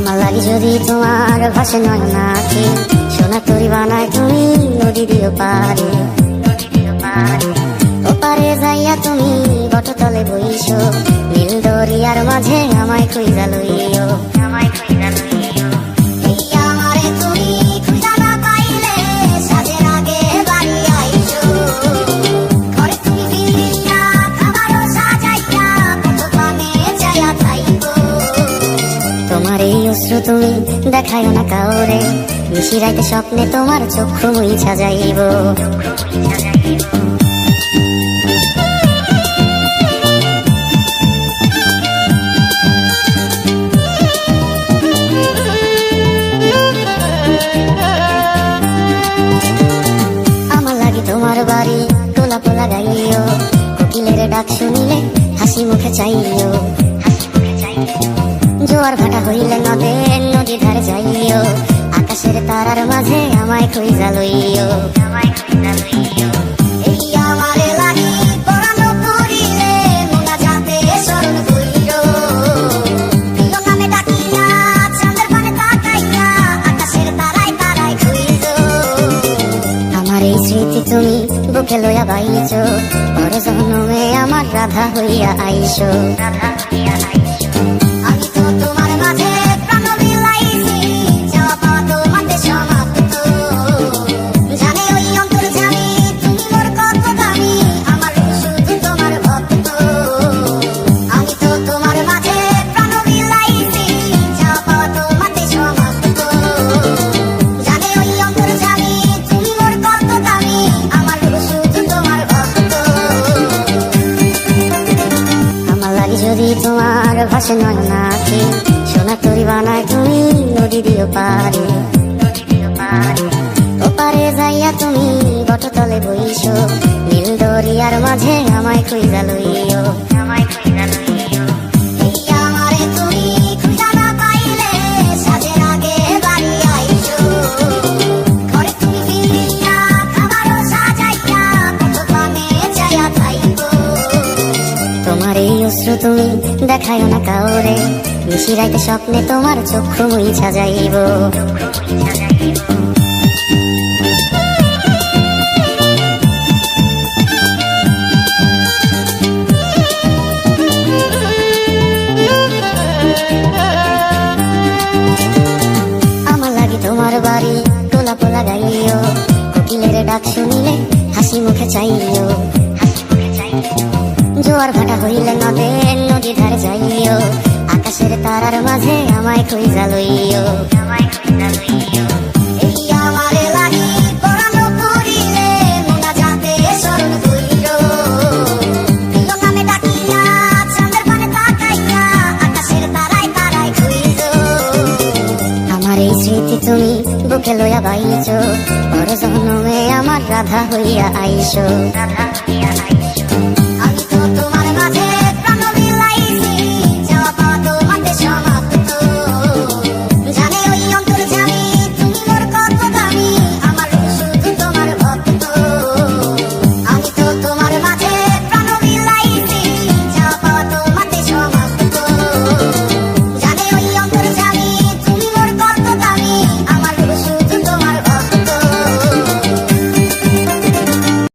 আমার লাগি যদি তোমার ভাষে নয় নাকি সোনা তরি বানায় তুমি নদী দিও পারে ওপারে যাইয়া তুমি বটতলে বইছো নীল দরিয়ার মাঝে আমায় খুঁজা লইও তোমার এই অশ্রু তুমি দেখায় না কাউরে নিশিরাইতে স্বপ্নে তোমার চক্ষু মুইছা যাইব আমার লাগি তোমার বাড়ি তোলা পোলা গাইও কোকিলের ডাক শুনিলে হাসি মুখে চাইও জোয়ার ভাটা হইলে নদী ধারে যাইও আকাশের তারার মাঝে আমায় খুঁজা লইও আমার এই স্মৃতি তুমি বুকে লইয়া বাইছো বড় জন্মে আমার রাধা হইয়া আইসো যদি তোমার ভাষে নয় নাকি সোনা তরি বানায় তুমি নদী দিও পারে ওপারে যাইয়া তুমি বটতলে বইছো নীল দরিয়ার মাঝে আমায় খুঁজা লইও তোমার এই অশ্রু তুমি দেখায় না কাউরে নিশিরাইতে স্বপ্নে তোমার চক্ষু মুইছা যাইব আমার লাগি তোমার বাড়ি তোলা পোলা গাইও কোকিলের ডাক শুনিলে হাসি মুখে চাইও জোয়ার ভাটা হইলে নদী ধারে যাইও আকাশের তারার মাঝে আমায় খুঁজা লইও আমার এই স্মৃতি তুমি বুকে লইয়া বাইছো বড় জন্মে আমার রাধা হইয়া আইসো